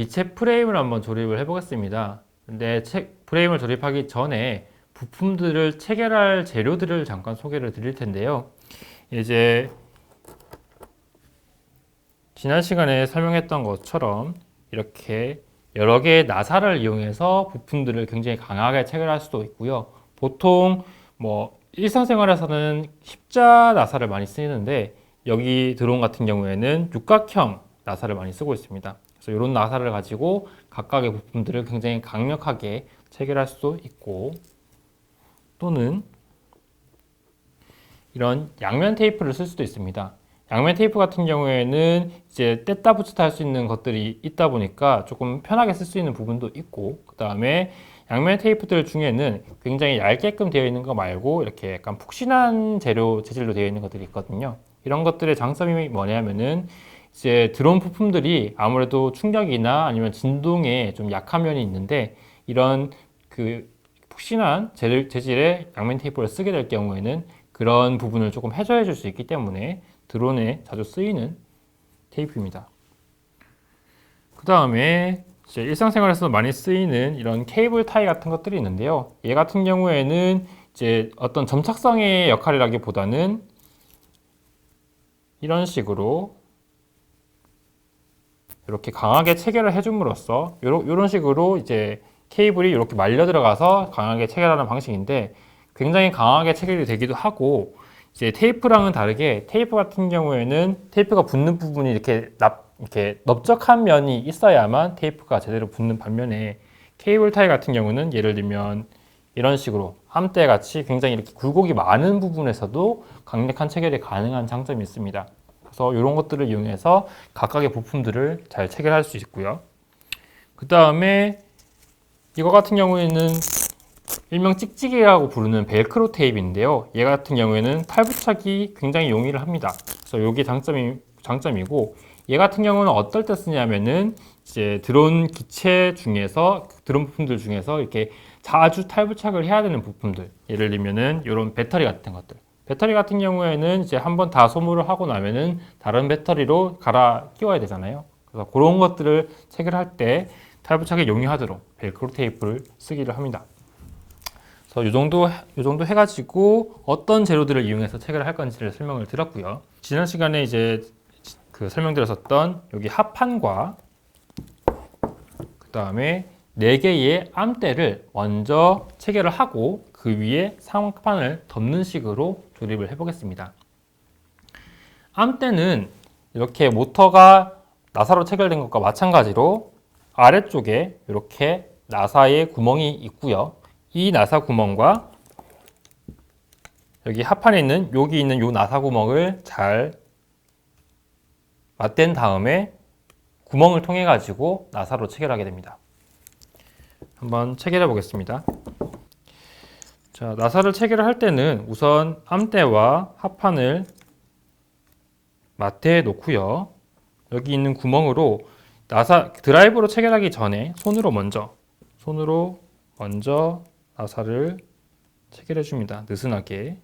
기체 프레임을 한번 조립을 해 보겠습니다. 근데 프레임을 조립하기 전에 부품들을 체결할 재료들을 잠깐 소개를 드릴 텐데요. 이제 지난 시간에 설명했던 것처럼 이렇게 여러 개의 나사를 이용해서 부품들을 굉장히 강하게 체결할 수도 있고요. 보통 뭐 일상생활에서는 십자 나사를 많이 쓰는데 여기 드론 같은 경우에는 육각형 나사를 많이 쓰고 있습니다. 그래서 이런 나사를 가지고 각각의 부품들을 굉장히 강력하게 체결할 수도 있고, 또는 이런 양면 테이프를 쓸 수도 있습니다. 양면 테이프 같은 경우에는 이제 뗐다 붙였다 할 수 있는 것들이 있다 보니까 조금 편하게 쓸 수 있는 부분도 있고, 그 다음에 양면 테이프들 중에는 굉장히 얇게끔 되어 있는 거 말고 이렇게 약간 푹신한 재질로 되어 있는 것들이 있거든요. 이런 것들의 장점이 뭐냐면은 이제 드론 부품들이 아무래도 충격이나 아니면 진동에 좀 약한 면이 있는데, 이런 그 푹신한 재질의 양면 테이프를 쓰게 될 경우에는 그런 부분을 조금 해소해 줄 수 있기 때문에 드론에 자주 쓰이는 테이프입니다. 그 다음에 이제 일상생활에서 많이 쓰이는 이런 케이블 타이 같은 것들이 있는데요. 얘 같은 경우에는 이제 어떤 점착성의 역할이라기보다는 이런 식으로 이렇게 강하게 체결을 해줌으로써 이런 식으로 이제 케이블이 이렇게 말려 들어가서 강하게 체결하는 방식인데, 굉장히 강하게 체결이 되기도 하고, 이제 테이프랑은 다르게 테이프 같은 경우에는 테이프가 붙는 부분이 이렇게 넓적한 면이 있어야만 테이프가 제대로 붙는 반면에, 케이블 타이 같은 경우는 예를 들면 이런 식으로 함대 같이 굉장히 이렇게 굴곡이 많은 부분에서도 강력한 체결이 가능한 장점이 있습니다. 그래서 이런 것들을 이용해서 각각의 부품들을 잘 체결할 수 있고요. 그 다음에 이거 같은 경우에는 일명 찍찍이라고 부르는 벨크로 테이프인데요. 얘 같은 경우에는 탈부착이 굉장히 용이를 합니다. 그래서 이게 장점이고, 얘 같은 경우는 어떨 때 쓰냐면은 이제 드론 기체 중에서, 드론 부품들 중에서 이렇게 자주 탈부착을 해야 되는 부품들, 예를 들면은 이런 배터리 같은 것들. 배터리 같은 경우에는 이제 한번 다 소모를 하고 나면은 다른 배터리로 갈아 끼워야 되잖아요. 그래서 그런 것들을 체결할 때 탈부착이 용이하도록 벨크로 테이프를 쓰기를 합니다. 그래서 이 정도 해가지고 어떤 재료들을 이용해서 체결을 할 건지를 설명을 드렸고요. 지난 시간에 이제 그 설명드렸었던 여기 합판과 그 다음에 4개의 암대를 먼저 체결을 하고 그 위에 상판을 덮는 식으로 조립을 해보겠습니다. 암대는 이렇게 모터가 나사로 체결된 것과 마찬가지로 아래쪽에 이렇게 나사의 구멍이 있고요. 이 나사 구멍과 여기 하판에 있는 여기 있는 이 나사 구멍을 잘 맞댄 다음에 구멍을 통해 가지고 나사로 체결하게 됩니다. 한번 체결해 보겠습니다. 자, 나사를 체결을 할 때는 우선 암대와 하판을 맞대 놓고요. 여기 있는 구멍으로 드라이브로 체결하기 전에 손으로 먼저 나사를 체결해 줍니다. 느슨하게.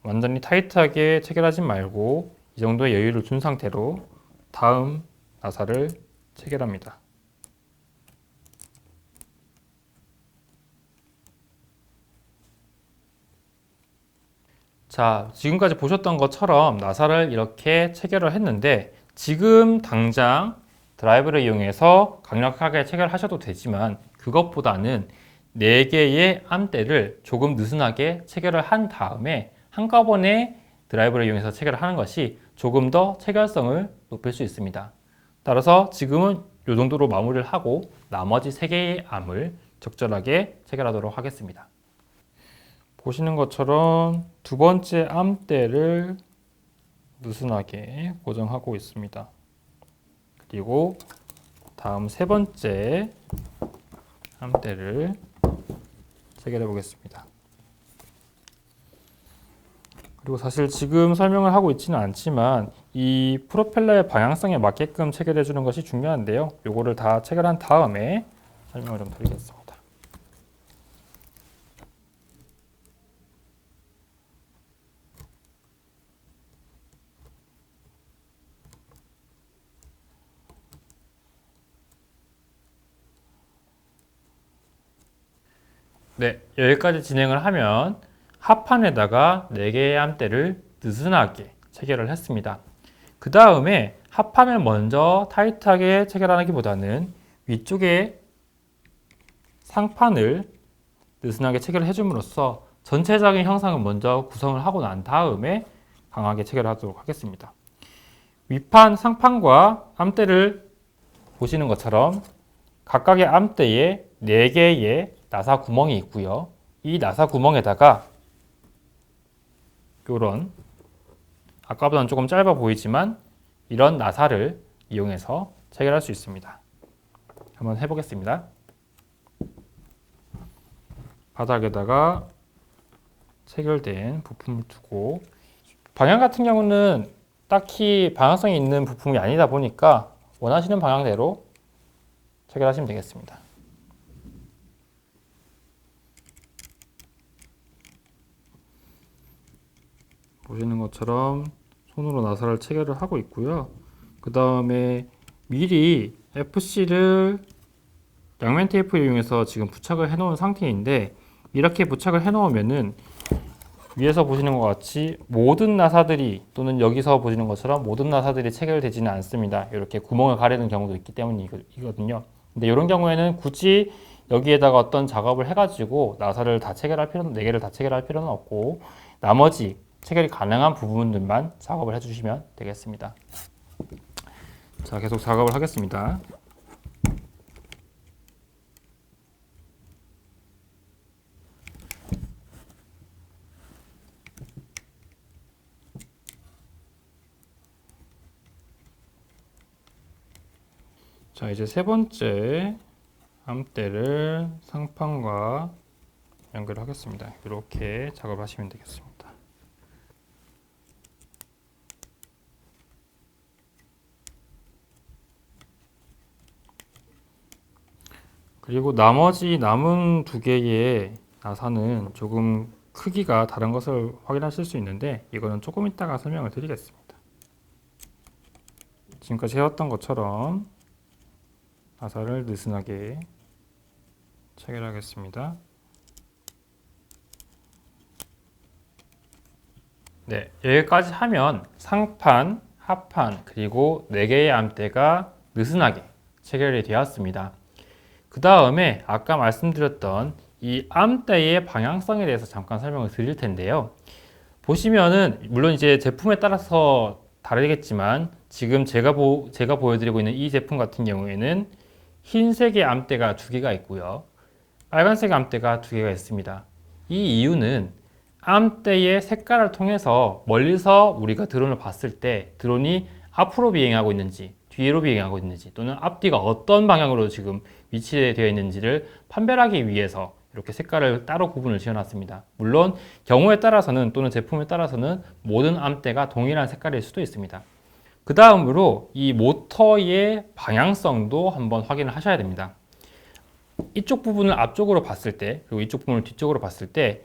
완전히 타이트하게 체결하지 말고 이 정도의 여유를 준 상태로 다음 나사를 체결합니다. 자, 지금까지 보셨던 것처럼 나사를 이렇게 체결을 했는데, 지금 당장 드라이브를 이용해서 강력하게 체결하셔도 되지만 그것보다는 4개의 암대를 조금 느슨하게 체결을 한 다음에 한꺼번에 드라이브를 이용해서 체결을 하는 것이 조금 더 체결성을 높일 수 있습니다. 따라서 지금은 이 정도로 마무리를 하고 나머지 3개의 암을 적절하게 체결하도록 하겠습니다. 보시는 것처럼 두 번째 암대를 느슨하게 고정하고 있습니다. 그리고 다음 세 번째 암대를 체결해 보겠습니다. 그리고 사실 지금 설명을 하고 있지는 않지만 이 프로펠러의 방향성에 맞게끔 체결해 주는 것이 중요한데요. 요거를 다 체결한 다음에 설명을 좀 드리겠습니다. 네, 여기까지 진행을 하면 합판에다가 4개의 암대를 느슨하게 체결을 했습니다. 그 다음에 합판을 먼저 타이트하게 체결하기보다는 위쪽에 상판을 느슨하게 체결을 해줌으로써 전체적인 형상을 먼저 구성을 하고 난 다음에 강하게 체결하도록 하겠습니다. 윗판 상판과 암대를 보시는 것처럼 각각의 암대에 4개의 나사 구멍이 있고요. 이 나사 구멍에다가 이런 아까보다는 조금 짧아 보이지만 이런 나사를 이용해서 체결할 수 있습니다. 한번 해보겠습니다. 바닥에다가 체결된 부품을 두고 방향 같은 경우는 딱히 방향성이 있는 부품이 아니다 보니까 원하시는 방향대로 체결하시면 되겠습니다. 보시는 것처럼 손으로 나사를 체결을 하고 있고요. 그 다음에 미리 FC를 양면 테이프를 이용해서 지금 부착을 해 놓은 상태인데 이렇게 부착을 해 놓으면은 위에서 보시는 것 같이 모든 나사들이 또는 여기서 보시는 것처럼 모든 나사들이 체결되지는 않습니다. 이렇게 구멍을 가리는 경우도 있기 때문이거든요. 근데 이런 경우에는 굳이 여기에다가 어떤 작업을 해가지고 나사를 다 체결할 필요는 4개를 다 체결할 필요는 없고 나머지 체결이 가능한 부분들만 작업을 해주시면 되겠습니다. 자, 계속 작업을 하겠습니다. 자, 이제 세 번째 암대를 상판과 연결하겠습니다. 이렇게 작업하시면 되겠습니다. 그리고 나머지 남은 2개의 나사는 조금 크기가 다른 것을 확인하실 수 있는데 이거는 조금 이따가 설명을 드리겠습니다. 지금까지 해왔던 것처럼 나사를 느슨하게 체결하겠습니다. 네, 여기까지 하면 상판, 하판, 그리고 4개의 암대가 느슨하게 체결이 되었습니다. 그 다음에 아까 말씀드렸던 이 암대의 방향성에 대해서 잠깐 설명을 드릴 텐데요. 보시면은 물론 이제 제품에 따라서 다르겠지만 지금 제가 보여드리고 있는 이 제품 같은 경우에는 흰색의 암대가 2개가 있고요. 빨간색 암대가 2개가 있습니다. 이 이유는 암대의 색깔을 통해서 멀리서 우리가 드론을 봤을 때 드론이 앞으로 비행하고 있는지 뒤로 비행하고 있는지 또는 앞뒤가 어떤 방향으로 지금 위치되어 있는지를 판별하기 위해서 이렇게 색깔을 따로 구분을 지어놨습니다. 물론 경우에 따라서는 또는 제품에 따라서는 모든 암대가 동일한 색깔일 수도 있습니다. 그 다음으로 이 모터의 방향성도 한번 확인을 하셔야 됩니다. 이쪽 부분을 앞쪽으로 봤을 때 그리고 이쪽 부분을 뒤쪽으로 봤을 때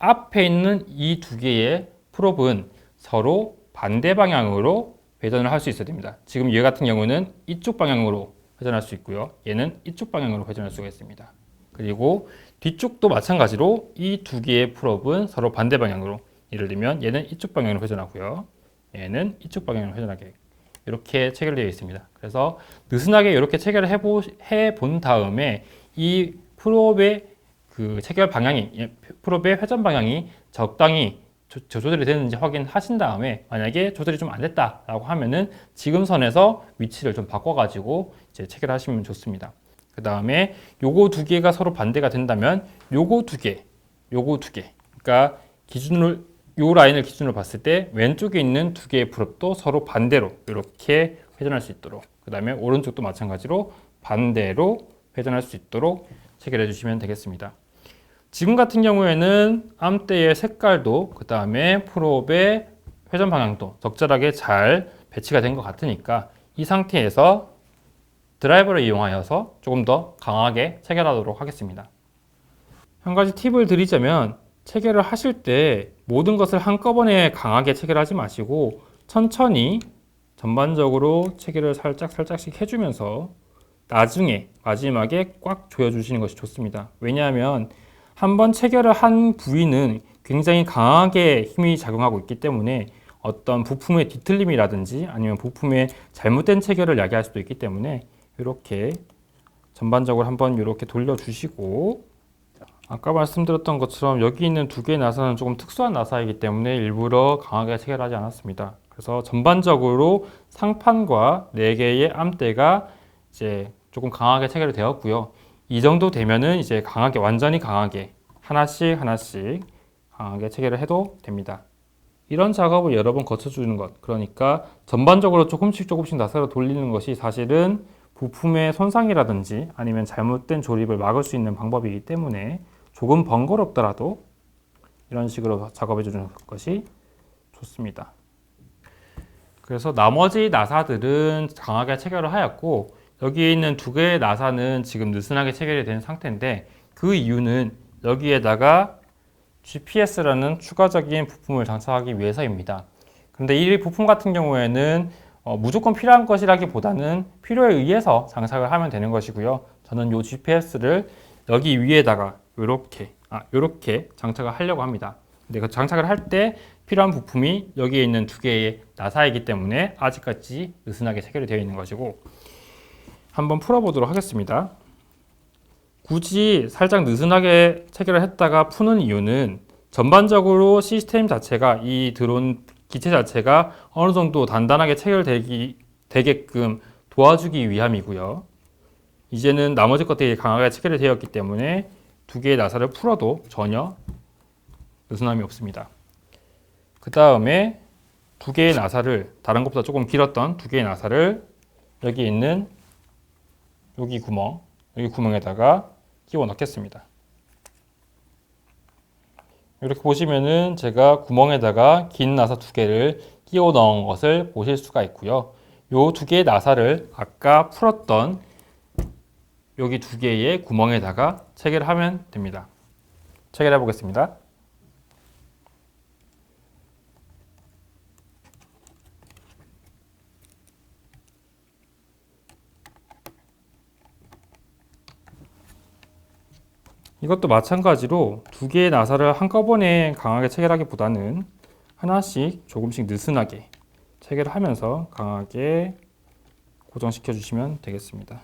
앞에 있는 이 2개의 프롭은 서로 반대 방향으로 회전을 할 수 있어야 됩니다. 지금 얘 같은 경우는 이쪽 방향으로 회전할 수 있고요. 얘는 이쪽 방향으로 회전할 수가 있습니다. 그리고 뒤쪽도 마찬가지로 이 2개의 프롭은 서로 반대 방향으로, 예를 들면 얘는 이쪽 방향으로 회전하고요. 얘는 이쪽 방향으로 회전하게 이렇게 체결되어 있습니다. 그래서 느슨하게 이렇게 체결을 해본 다음에 이 프롭의 그 체결 방향이, 프롭의 회전 방향이 적당히 조절이 되는지 확인하신 다음에 만약에 조절이 좀 안 됐다라고 하면은 지금 선에서 위치를 좀 바꿔가지고 이제 체결하시면 좋습니다. 그 다음에 요거 2개가 서로 반대가 된다면 요거 2개, 그러니까 기준을 요 라인을 기준으로 봤을 때 왼쪽에 있는 2개의 프롭도 서로 반대로 이렇게 회전할 수 있도록, 그 다음에 오른쪽도 마찬가지로 반대로 회전할 수 있도록 체결해 주시면 되겠습니다. 지금 같은 경우에는 암대의 색깔도 그 다음에 프롭의 회전 방향도 적절하게 잘 배치가 된 것 같으니까 이 상태에서 드라이버를 이용하여서 조금 더 강하게 체결하도록 하겠습니다. 한 가지 팁을 드리자면 체결을 하실 때 모든 것을 한꺼번에 강하게 체결하지 마시고 천천히 전반적으로 체결을 살짝씩 해주면서 나중에 마지막에 꽉 조여주시는 것이 좋습니다. 왜냐하면 한번 체결을 한 부위는 굉장히 강하게 힘이 작용하고 있기 때문에 어떤 부품의 뒤틀림이라든지 아니면 부품의 잘못된 체결을 야기할 수도 있기 때문에 이렇게 전반적으로 한번 이렇게 돌려주시고, 아까 말씀드렸던 것처럼 여기 있는 두 개의 나사는 조금 특수한 나사이기 때문에 일부러 강하게 체결하지 않았습니다. 그래서 전반적으로 상판과 4개의 암대가 이제 조금 강하게 체결이 되었고요. 이 정도 되면은 이제 강하게, 완전히 강하게 하나씩 강하게 체결을 해도 됩니다. 이런 작업을 여러 번 거쳐주는 것, 그러니까 전반적으로 조금씩 나사를 돌리는 것이 사실은 부품의 손상이라든지 아니면 잘못된 조립을 막을 수 있는 방법이기 때문에 조금 번거롭더라도 이런 식으로 작업해 주는 것이 좋습니다. 그래서 나머지 나사들은 강하게 체결을 하였고, 여기 있는 두 개의 나사는 지금 느슨하게 체결이 된 상태인데, 그 이유는 여기에다가 GPS라는 추가적인 부품을 장착하기 위해서입니다. 그런데 이 부품 같은 경우에는 무조건 필요한 것이라기보다는 필요에 의해서 장착을 하면 되는 것이고요. 저는 이 GPS를 여기 위에다가 이렇게 장착을 하려고 합니다. 근데 그 장착을 할 때 필요한 부품이 여기에 있는 두 개의 나사이기 때문에 아직까지 느슨하게 체결이 되어 있는 것이고, 한번 풀어보도록 하겠습니다. 굳이 살짝 느슨하게 체결을 했다가 푸는 이유는 전반적으로 시스템 자체가, 이 드론 기체 자체가 어느 정도 단단하게 체결되게끔 도와주기 위함이고요. 이제는 나머지 것들이 강하게 체결이 되었기 때문에 두 개의 나사를 풀어도 전혀 느슨함이 없습니다. 그 다음에 두 개의 나사를, 다른 것보다 조금 길었던 두 개의 나사를 여기 있는 여기 구멍에다가 끼워 넣겠습니다. 이렇게 보시면은 제가 구멍에다가 긴 나사 두 개를 끼워 넣은 것을 보실 수가 있고요. 요 두 개의 나사를 아까 풀었던 여기 두 개의 구멍에다가 체결하면 됩니다. 체결해 보겠습니다. 이것도 마찬가지로 두 개의 나사를 한꺼번에 강하게 체결하기보다는 하나씩 조금씩 느슨하게 체결을 하면서 강하게 고정시켜 주시면 되겠습니다.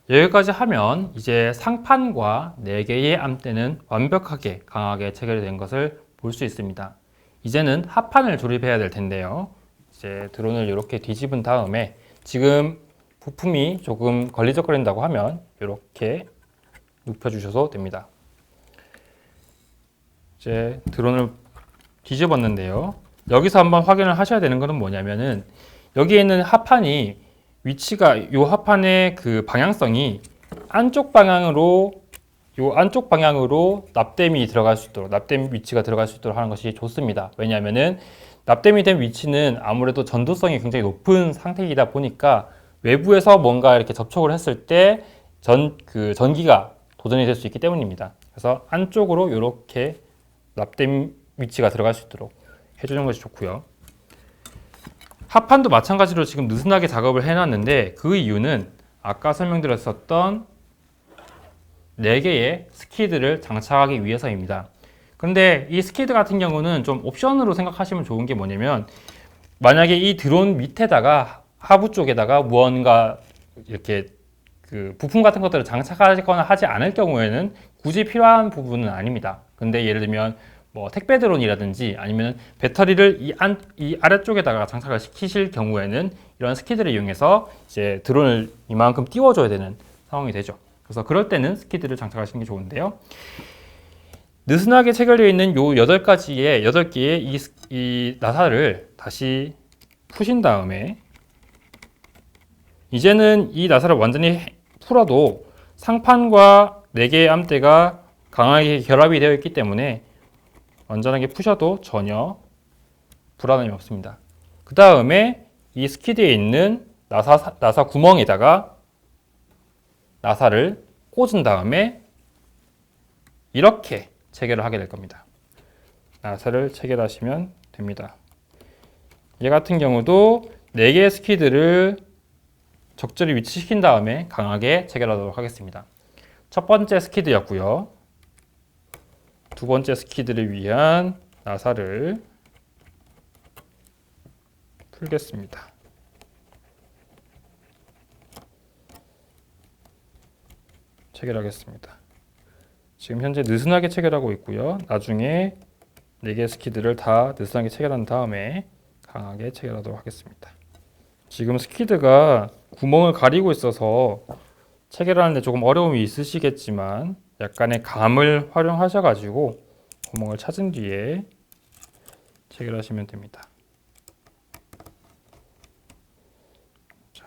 여기까지 하면 이제 상판과 4개의 암대는 완벽하게 강하게 체결이 된 것을 볼 수 있습니다. 이제는 하판을 조립해야 될 텐데요. 이제 드론을 이렇게 뒤집은 다음에 지금 부품이 조금 걸리적거린다고 하면 이렇게 눕혀주셔도 됩니다. 이제 드론을 뒤집었는데요. 여기서 한번 확인을 하셔야 되는 것은 뭐냐면은 여기에 있는 하판이 위치가, 이 하판의 그 방향성이 안쪽 방향으로 납땜이 들어갈 수 있도록, 납땜 위치가 들어갈 수 있도록 하는 것이 좋습니다. 왜냐하면은 납땜이 된 위치는 아무래도 전도성이 굉장히 높은 상태이다 보니까 외부에서 뭔가 이렇게 접촉을 했을 때 전기가 도전이 될 수 있기 때문입니다. 그래서 안쪽으로 이렇게 납땜 위치가 들어갈 수 있도록 해주는 것이 좋고요. 하판도 마찬가지로 지금 느슨하게 작업을 해놨는데 그 이유는 아까 설명드렸었던 4개의 스키드를 장착하기 위해서입니다. 그런데 이 스키드 같은 경우는 좀 옵션으로 생각하시면 좋은 게 뭐냐면, 만약에 이 드론 밑에다가 하부 쪽에다가 무언가 이렇게 그 부품 같은 것들을 장착하거나 하지 않을 경우에는 굳이 필요한 부분은 아닙니다. 근데 예를 들면 뭐 택배 드론이라든지 아니면 배터리를 이 아래쪽에다가 장착을 시키실 경우에는 이런 스키드를 이용해서 이제 드론을 이만큼 띄워줘야 되는 상황이 되죠. 그래서 그럴 때는 스키드를 장착하시는 게 좋은데요. 느슨하게 체결되어 있는 요 8개의 이 나사를 다시 푸신 다음에, 이제는 이 나사를 완전히 풀어도 상판과 4개의 암대가 강하게 결합이 되어 있기 때문에 완전하게 푸셔도 전혀 불안함이 없습니다. 그 다음에 이 스키드에 있는 나사 구멍에다가 나사를 꽂은 다음에 이렇게 체결을 하게 될 겁니다. 나사를 체결하시면 됩니다. 얘 같은 경우도 4개의 스키드를 적절히 위치시킨 다음에 강하게 체결하도록 하겠습니다. 첫 번째 스키드였고요. 두 번째 스키드를 위한 나사를 풀겠습니다. 체결하겠습니다. 지금 현재 느슨하게 체결하고 있고요. 나중에 4개의 스키드를 다 느슨하게 체결한 다음에 강하게 체결하도록 하겠습니다. 지금 스키드가 구멍을 가리고 있어서 체결하는데 조금 어려움이 있으시겠지만 약간의 감을 활용하셔가지고 구멍을 찾은 뒤에 체결하시면 됩니다. 자,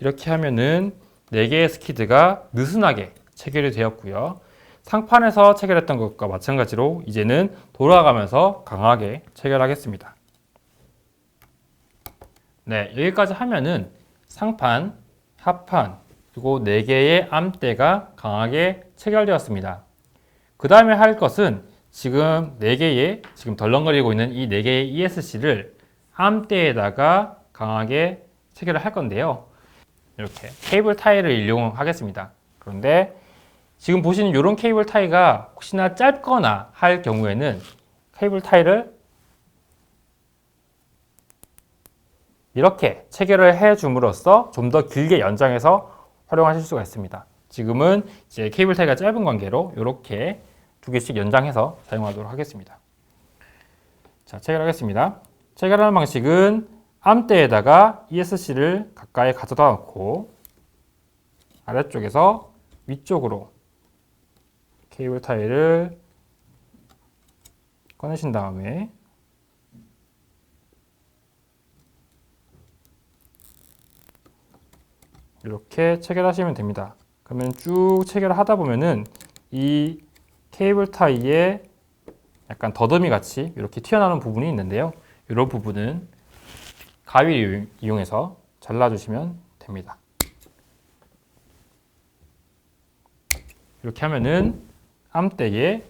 이렇게 하면은 4개의 스키드가 느슨하게 체결이 되었고요. 상판에서 체결했던 것과 마찬가지로 이제는 돌아가면서 강하게 체결하겠습니다. 네, 여기까지 하면은 상판, 하판, 그리고 4개의 암대가 강하게 체결되었습니다. 그 다음에 할 것은 지금 4개의, 지금 덜렁거리고 있는 이 4개의 ESC를 암대에다가 강하게 체결을 할 건데요. 이렇게 케이블 타이를 이용하겠습니다. 그런데 지금 보시는 이런 케이블 타이가 혹시나 짧거나 할 경우에는 케이블 타이를 이렇게 체결을 해줌으로써 좀 더 길게 연장해서 활용하실 수가 있습니다. 지금은 이제 케이블 타이가 짧은 관계로 이렇게 2개씩 연장해서 사용하도록 하겠습니다. 자, 체결하겠습니다. 체결하는 방식은 암대에다가 ESC를 가까이 가져다 놓고 아래쪽에서 위쪽으로 케이블 타이를 꺼내신 다음에 이렇게 체결하시면 됩니다. 그러면 쭉 체결을 하다 보면은 이 케이블 타이에 약간 더듬이 같이 이렇게 튀어나오는 부분이 있는데요. 이런 부분은 가위를 이용해서 잘라주시면 됩니다. 이렇게 하면은 암대에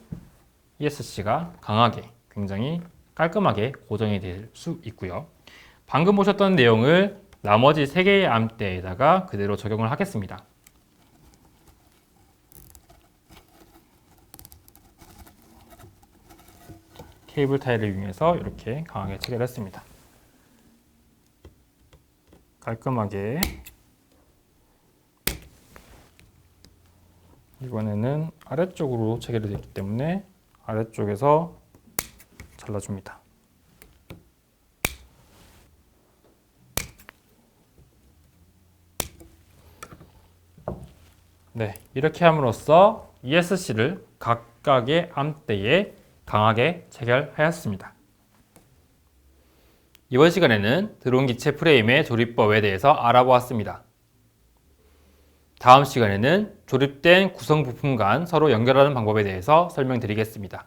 ESC가 강하게, 굉장히 깔끔하게 고정이 될 수 있고요. 방금 보셨던 내용을 나머지 3개의 암대에다가 그대로 적용을 하겠습니다. 케이블 타이를 이용해서 이렇게 강하게 체결했습니다. 깔끔하게. 이번에는 아래쪽으로 체결이 되기 때문에 아래쪽에서 잘라줍니다. 네, 이렇게 함으로써 ESC를 각각의 암대에 강하게 체결하였습니다. 이번 시간에는 드론 기체 프레임의 조립법에 대해서 알아보았습니다. 다음 시간에는 조립된 구성 부품 간 서로 연결하는 방법에 대해서 설명드리겠습니다.